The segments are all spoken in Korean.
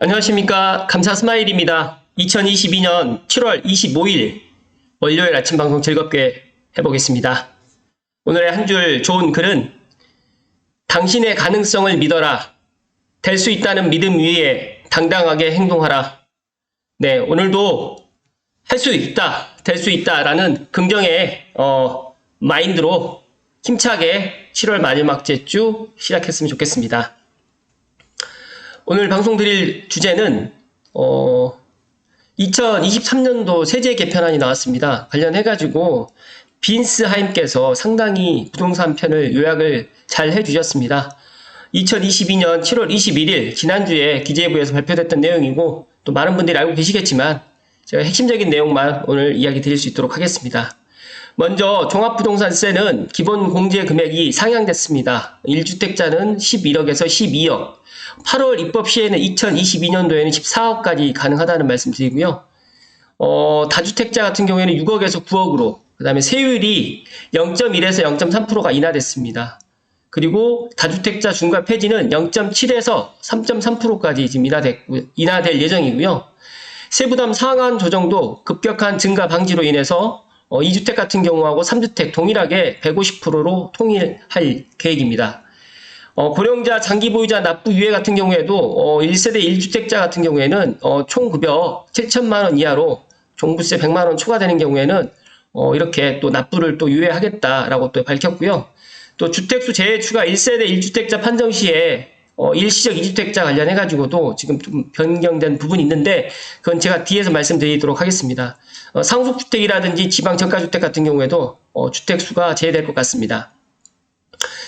안녕하십니까. 감사 스마일입니다. 2022년 7월 25일 월요일 아침 방송 즐겁게 해보겠습니다. 오늘의 한 줄 좋은 글은 당신의 가능성을 믿어라. 될 수 있다는 믿음 위에 당당하게 행동하라. 네, 오늘도 할 수 있다, 될 수 있다라는 긍정의 마인드로 힘차게 7월 마지막 주 시작했으면 좋겠습니다. 오늘 방송 드릴 주제는 2023년도 세제 개편안이 나왔습니다. 관련해가지고 빈스 하임께서 상당히 부동산 편을 요약을 잘 해주셨습니다. 2022년 7월 21일 지난주에 기재부에서 발표됐던 내용이고 또 많은 분들이 알고 계시겠지만 제가 핵심적인 내용만 오늘 이야기 드릴 수 있도록 하겠습니다. 먼저 종합부동산세는 기본 공제 금액이 상향됐습니다. 1주택자는 11억에서 12억, 8월 입법 시에는 2022년도에는 14억까지 가능하다는 말씀 드리고요. 다주택자 같은 경우에는 6억에서 9억으로, 그 다음에 세율이 0.1에서 0.3%가 인하됐습니다. 그리고 다주택자 중과 폐지는 0.7에서 3.3%까지 지금 인하될 예정이고요. 세부담 상한 조정도 급격한 증가 방지로 인해서 2주택 같은 경우하고 3주택 동일하게 150%로 통일할 계획입니다. 고령자 장기보유자 납부 유예 같은 경우에도 1세대 1주택자 같은 경우에는 총급여 7천만 원 이하로 종부세 100만 원 초과되는 경우에는 이렇게 또 납부를 또 유예하겠다라고 또 밝혔고요. 또 주택수 재추가 1세대 1주택자 판정 시에 일시적 2주택자 관련해가지고도 지금 좀 변경된 부분이 있는데 그건 제가 뒤에서 말씀드리도록 하겠습니다. 상속주택이라든지 지방저가주택 같은 경우에도 주택수가 제외될 것 같습니다.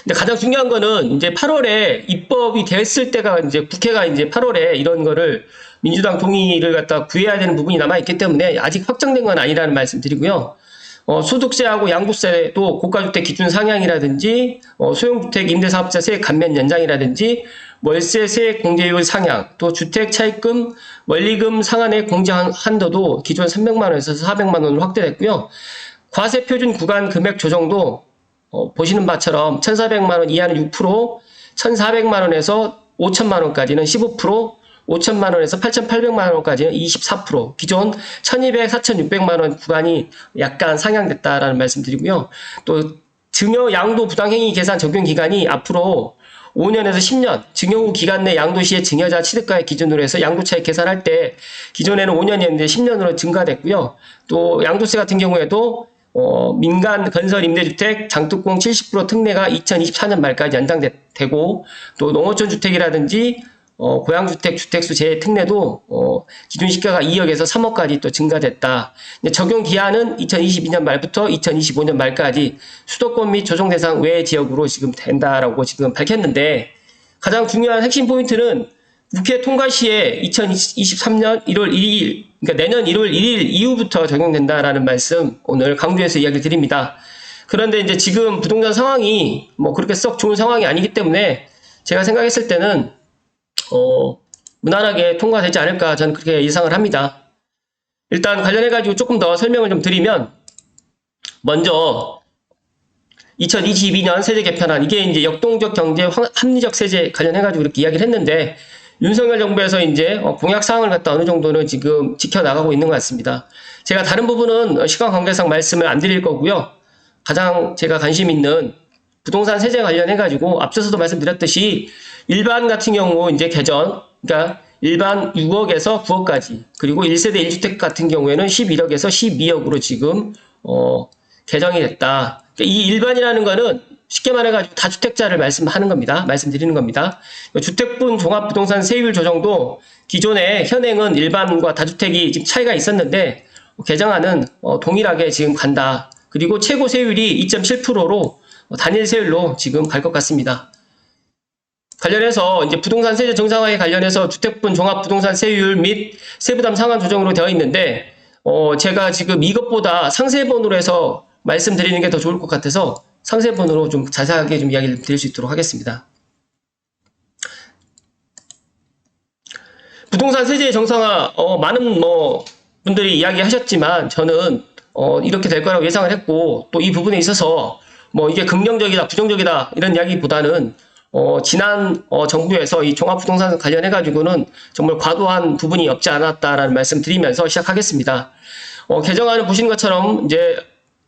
근데 가장 중요한 거는 이제 8월에 입법이 됐을 때가 이제 국회가 이제 8월에 이런 거를 민주당 동의를 갖다 구해야 되는 부분이 남아있기 때문에 아직 확정된 건 아니라는 말씀 드리고요. 소득세하고 양도세도 고가주택 기준 상향이라든지 소형주택 임대사업자 세액 감면 연장이라든지 월세 세액 공제율 상향, 또 주택 차입금, 원리금 상한액 공제 한도도 기존 300만 원에서 400만 원으로 확대됐고요. 과세 표준 구간 금액 조정도 보시는 바처럼 1,400만 원 이하는 6%, 1,400만 원에서 5천만 원까지는 15%, 5천만 원에서 8,800만 원까지는 24%, 기존 1,200, 4,600만 원 구간이 약간 상향됐다라는 말씀드리고요. 또 증여 양도 부당행위 계산 적용 기간이 앞으로 5년에서 10년, 증여 후 기간 내 양도 시의 증여자 취득가액 기준으로 해서 양도차익 계산할 때 기존에는 5년이었는데 10년으로 증가됐고요. 또 양도세 같은 경우에도 민간 건설 임대주택 장특공 70% 특례가 2024년 말까지 연장되고 또 농어촌 주택이라든지 고양주택 주택수 제외 특례도 기준 시가가 2억에서 3억까지 또 증가됐다. 적용 기한은 2022년 말부터 2025년 말까지 수도권 및 조정 대상 외 지역으로 지금 된다라고 지금 밝혔는데 가장 중요한 핵심 포인트는 국회 통과 시에 2023년 1월 1일, 그러니까 내년 1월 1일 이후부터 적용된다라는 말씀 오늘 강조해서 이야기를 드립니다. 그런데 이제 지금 부동산 상황이 뭐 그렇게 썩 좋은 상황이 아니기 때문에 제가 생각했을 때는 무난하게 통과되지 않을까 저는 그렇게 예상을 합니다. 일단 관련해가지고 조금 더 설명을 좀 드리면 먼저 2022년 세제 개편안 이게 이제 역동적 경제 합리적 세제 관련해가지고 이렇게 이야기를 했는데 윤석열 정부에서 이제 공약 사항을 갖다 어느 정도는 지금 지켜나가고 있는 것 같습니다. 제가 다른 부분은 시간 관계상 말씀을 안 드릴 거고요. 가장 제가 관심 있는 부동산 세제 관련해가지고 앞서서도 말씀드렸듯이 일반 같은 경우 이제 개전, 그러니까 일반 6억에서 9억까지 그리고 1세대 1주택 같은 경우에는 11억에서 12억으로 지금 개정이 됐다. 그러니까 이 일반이라는 거는 쉽게 말해가지고 다주택자를 말씀드리는 겁니다. 주택분 종합부동산 세율 조정도 기존에 현행은 일반과 다주택이 지금 차이가 있었는데 개정안은 동일하게 지금 간다. 그리고 최고 세율이 2.7%로 단일 세율로 지금 갈 것 같습니다. 관련해서 이제 부동산 세제 정상화에 관련해서 주택분 종합부동산 세율 및 세부담 상한 조정으로 되어 있는데 제가 지금 이것보다 상세본으로 해서 말씀드리는 게 더 좋을 것 같아서 상세본으로 좀 자세하게 좀 이야기를 드릴 수 있도록 하겠습니다. 부동산 세제 정상화 많은 분들이 이야기하셨지만 저는 이렇게 될 거라고 예상을 했고 또 이 부분에 있어서 이게 긍정적이다 부정적이다 이런 이야기보다는 지난 정부에서 이 종합부동산 관련해가지고는 정말 과도한 부분이 없지 않았다라는 말씀 드리면서 시작하겠습니다. 개정안을 보신 것처럼 이제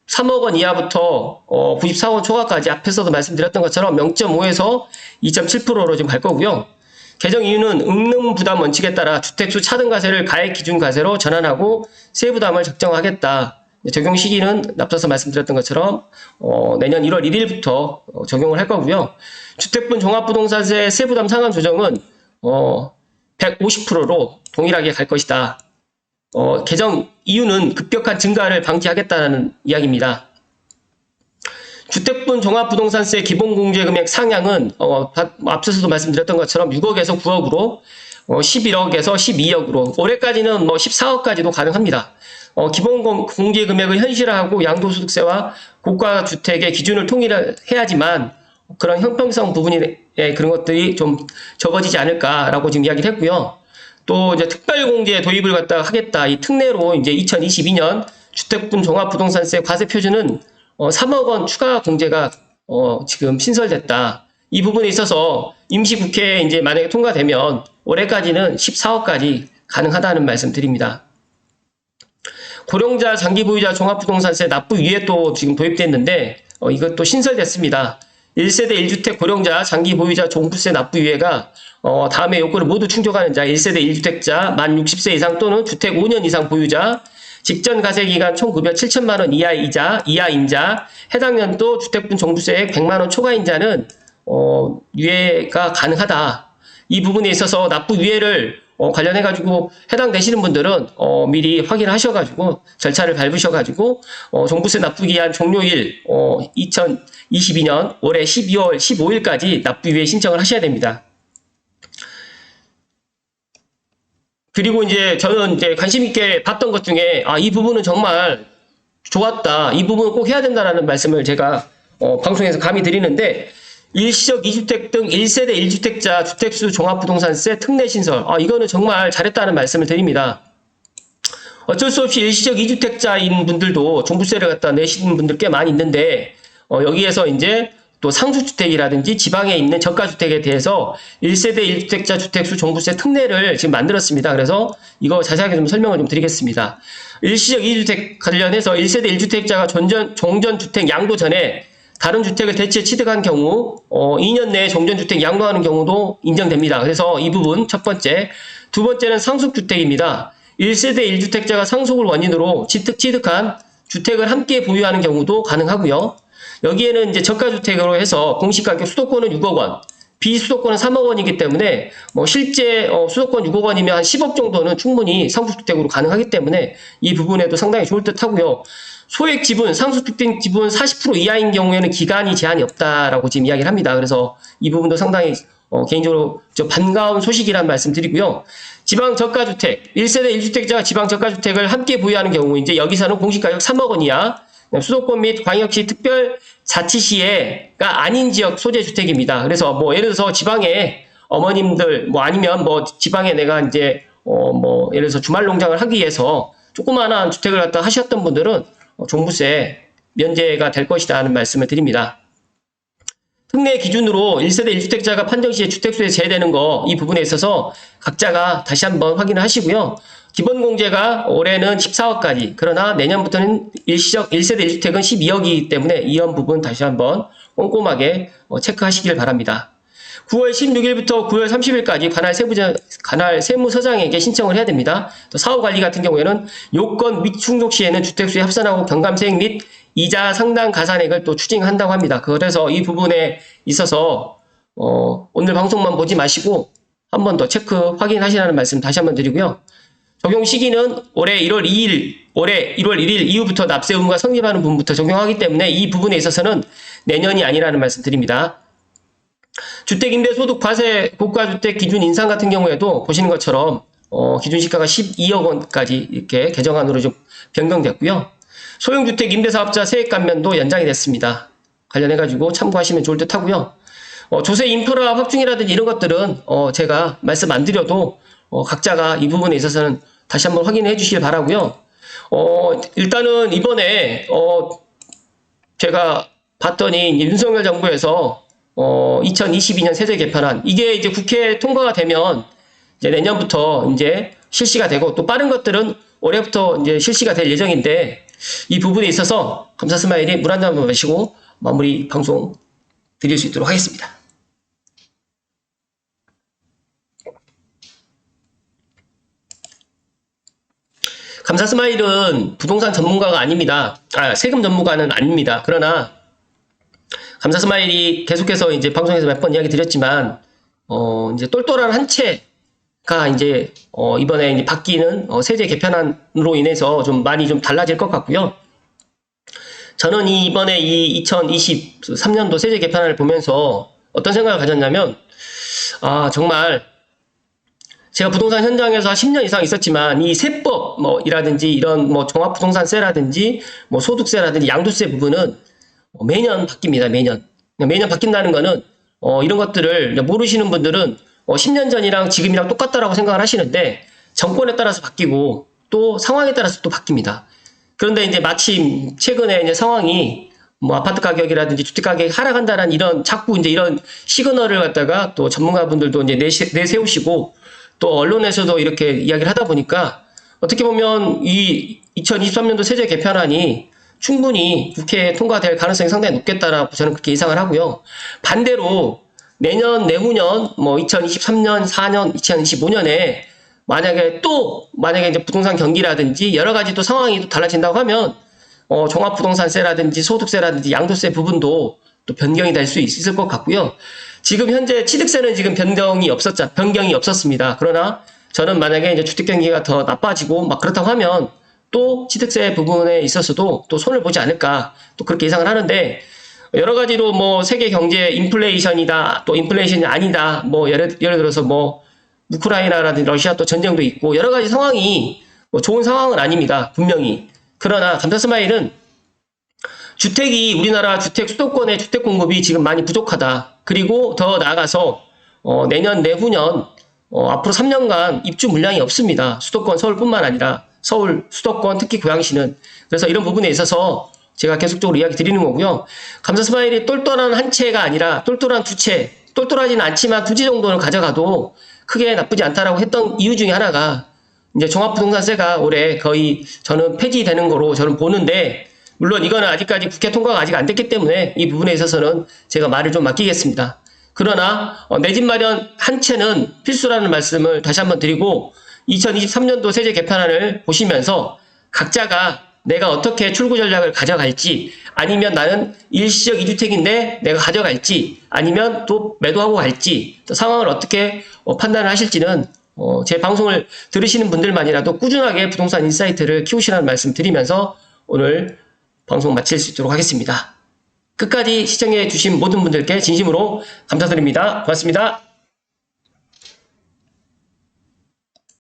3억 원 이하부터 94억 원 초과까지 앞에서도 말씀드렸던 것처럼 0.5에서 2.7%로 지금 갈 거고요. 개정 이유는 응능 부담 원칙에 따라 주택수 차등과세를 가액 기준 과세로 전환하고 세부담을 적정하겠다. 적용 시기는 앞서서 말씀드렸던 것처럼 내년 1월 1일부터 적용을 할 거고요. 주택분 종합부동산세 세부담 상한 조정은 150%로 동일하게 갈 것이다. 개정 이유는 급격한 증가를 방지하겠다는 이야기입니다. 주택분 종합부동산세 기본공제금액 상향은 앞서서도 말씀드렸던 것처럼 6억에서 9억으로 11억에서 12억으로 올해까지는 14억까지도 가능합니다. 기본공제금액을 현실화하고 양도소득세와 고가주택의 기준을 통일해야지만 그런 형평성 부분의 그런 것들이 좀 적어지지 않을까라고 지금 이야기를 했고요. 또 이제 특별공제 도입을 갖다 하겠다. 이 특례로 이제 2022년 주택분 종합부동산세 과세 표준은 3억 원 추가 공제가 지금 신설됐다. 이 부분에 있어서 임시국회에 이제 만약에 통과되면 올해까지는 14억까지 가능하다는 말씀 드립니다. 고령자 장기보유자 종합부동산세 납부 위에도 지금 도입됐는데 이것도 신설됐습니다. 1세대 1주택 고령자 장기보유자 종부세 납부 유예가 다음에 요건을 모두 충족하는 자 1세대 1주택자 만 60세 이상 또는 주택 5년 이상 보유자 직전 가세기간 총 급여 7천만 원 이하인자 해당 연도 주택분 종부세액 100만 원 초과인자는 유예가 가능하다. 이 부분에 있어서 납부 유예를 관련해가지고 해당되시는 분들은 미리 확인하셔가지고 절차를 밟으셔가지고 종부세 납부기한 종료일 2022년 올해 12월 15일까지 납부 유예 신청을 하셔야 됩니다. 그리고 이제 저는 이제 관심 있게 봤던 것 중에 이 부분은 정말 좋았다. 이 부분은 꼭 해야 된다라는 말씀을 제가 방송에서 감히 드리는데 일시적 2주택 등 1세대 1주택자 주택수 종합부동산세 특례 신설. 이거는 정말 잘했다는 말씀을 드립니다. 어쩔 수 없이 일시적 2주택자인 분들도 종부세를 갖다 내시는 분들 꽤 많이 있는데 여기에서 이제 또 상수주택이라든지 지방에 있는 저가주택에 대해서 1세대 1주택자 주택수 종부세 특례를 지금 만들었습니다. 그래서 이거 자세하게 좀 설명을 좀 드리겠습니다. 일시적 2주택 관련해서 1세대 1주택자가 종전주택 양도 전에 다른 주택을 대체 취득한 경우 2년 내에 종전주택 양도하는 경우도 인정됩니다. 그래서 이 부분 첫 번째. 두 번째는 상속주택입니다. 1세대 1주택자가 상속을 원인으로 취득한 주택을 함께 보유하는 경우도 가능하고요. 여기에는 이제 저가주택으로 해서 공시가격 수도권은 6억 원, 비수도권은 3억 원이기 때문에 실제 수도권 6억 원이면 한 10억 정도는 충분히 상속주택으로 가능하기 때문에 이 부분에도 상당히 좋을 듯 하고요. 소액 지분, 상속주택 지분 40% 이하인 경우에는 기간이 제한이 없다라고 지금 이야기를 합니다. 그래서 이 부분도 상당히 개인적으로 반가운 소식이라는 말씀 드리고요. 지방 저가주택, 1세대 1주택자가 지방 저가주택을 함께 보유하는 경우 이제 여기서는 공시가격 3억 원 이하, 수도권 및 광역시 특별자치시가 아닌 지역 소재 주택입니다. 그래서 예를 들어서 지방에 어머님들 아니면 지방에 내가 이제 예를 들어서 주말 농장을 하기 위해서 조그마한 주택을 갖다 하셨던 분들은 종부세 면제가 될 것이다 하는 말씀을 드립니다. 특례 기준으로 1세대 1주택자가 판정 시에 주택수에 제외되는 이 부분에 있어서 각자가 다시 한번 확인을 하시고요. 기본공제가 올해는 14억까지, 그러나 내년부터는 일시적 1세대 1주택은 12억이기 때문에 이런 부분 다시 한번 꼼꼼하게 체크하시길 바랍니다. 9월 16일부터 9월 30일까지 관할 세무서장에게 신청을 해야 됩니다. 또 사후관리 같은 경우에는 요건 및 충족 시에는 주택수에 합산하고 경감세액 및 이자 상당 가산액을 또 추징한다고 합니다. 그래서 이 부분에 있어서 오늘 방송만 보지 마시고 한 번 더 체크 확인하시라는 말씀 다시 한번 드리고요. 적용 시기는 올해 1월 1일 이후부터 납세 의무가 성립하는 부분부터 적용하기 때문에 이 부분에 있어서는 내년이 아니라는 말씀 드립니다. 주택임대소득 과세 고가주택 기준 인상 같은 경우에도 보시는 것처럼 기준 시가가 12억 원까지 이렇게 개정안으로 좀 변경됐고요. 소형주택 임대사업자 세액 감면도 연장이 됐습니다. 관련해가지고 참고하시면 좋을 듯 하고요. 조세 인프라 확충이라든지 이런 것들은 제가 말씀 안 드려도 각자가 이 부분에 있어서는 다시 한번 확인해 주시길 바라고요. 일단은 이번에 제가 봤더니 윤석열 정부에서 2022년 세제 개편안 이게 이제 국회 통과가 되면 이제 내년부터 이제 실시가 되고 또 빠른 것들은 올해부터 이제 실시가 될 예정인데 이 부분에 있어서 감사 스마일이 물 한 잔만 마시고 마무리 방송 드릴 수 있도록 하겠습니다. 감사 스마일은 부동산 전문가가 아닙니다. 세금 전문가는 아닙니다. 그러나 감사 스마일이 계속해서 이제 방송에서 몇 번 이야기 드렸지만 이제 똘똘한 한 채가 이제 이번에 이제 바뀌는 세제 개편안으로 인해서 좀 많이 좀 달라질 것 같고요. 저는 이번에 이 2023년도 세제 개편안을 보면서 어떤 생각을 가졌냐면 정말 제가 부동산 현장에서 한 10년 이상 있었지만 이 세법 이라든지 이런 종합부동산세라든지 소득세라든지 양도세 부분은 매년 바뀝니다. 매년 바뀐다는 거는 이런 것들을 모르시는 분들은 10년 전이랑 지금이랑 똑같다라고 생각을 하시는데 정권에 따라서 바뀌고 또 상황에 따라서 또 바뀝니다. 그런데 이제 마침 최근에 이제 상황이 아파트 가격이라든지 주택 가격이 하락한다는 이런 자꾸 이제 이런 시그널을 갖다가 또 전문가분들도 이제 내세우시고 또 언론에서도 이렇게 이야기를 하다 보니까 어떻게 보면 이 2023년도 세제 개편안이 충분히 국회에 통과될 가능성이 상당히 높겠다라고 저는 그렇게 예상을 하고요. 반대로 내년, 내후년, 2023년, 4년, 2025년에 만약에 이제 부동산 경기라든지 여러 가지 또 상황이 또 달라진다고 하면 종합부동산세라든지 소득세라든지 양도세 부분도 또 변경이 될 수 있을 것 같고요. 지금 현재 취득세는 지금 변경이 없었습니다. 그러나 저는 만약에 이제 주택 경기가 더 나빠지고 그렇다고 하면 또 취득세 부분에 있어서도 또 손을 보지 않을까 또 그렇게 예상을 하는데 여러 가지로 세계 경제 인플레이션이다 또 인플레이션이 아니다 예를 들어서 우크라이나라든지 러시아 또 전쟁도 있고 여러 가지 상황이 좋은 상황은 아닙니다. 분명히. 그러나 감사 스마일은 우리나라 주택 수도권의 주택 공급이 지금 많이 부족하다. 그리고 더 나아가서 내년 내후년 앞으로 3년간 입주 물량이 없습니다. 수도권 서울뿐만 아니라 서울 수도권 특히 고양시는. 그래서 이런 부분에 있어서 제가 계속적으로 이야기 드리는 거고요. 감사 스마일이 똘똘한 한 채가 아니라 똘똘한 두 채, 똘똘하지는 않지만 두 채 정도는 가져가도 크게 나쁘지 않다라고 했던 이유 중에 하나가 이제 종합부동산세가 올해 거의 저는 폐지되는 거로 저는 보는데 물론 이거는 아직까지 국회 통과가 아직 안 됐기 때문에 이 부분에 있어서는 제가 말을 좀 맡기겠습니다. 그러나 내 집 마련 한 채는 필수라는 말씀을 다시 한번 드리고 2023년도 세제 개편안을 보시면서 각자가 내가 어떻게 출구 전략을 가져갈지 아니면 나는 일시적 2주택인데 내가 가져갈지 아니면 또 매도하고 갈지 또 상황을 어떻게 판단을 하실지는 제 방송을 들으시는 분들만이라도 꾸준하게 부동산 인사이트를 키우시라는 말씀 드리면서 오늘 방송 마칠 수 있도록 하겠습니다. 끝까지 시청해 주신 모든 분들께 진심으로 감사드립니다. 고맙습니다.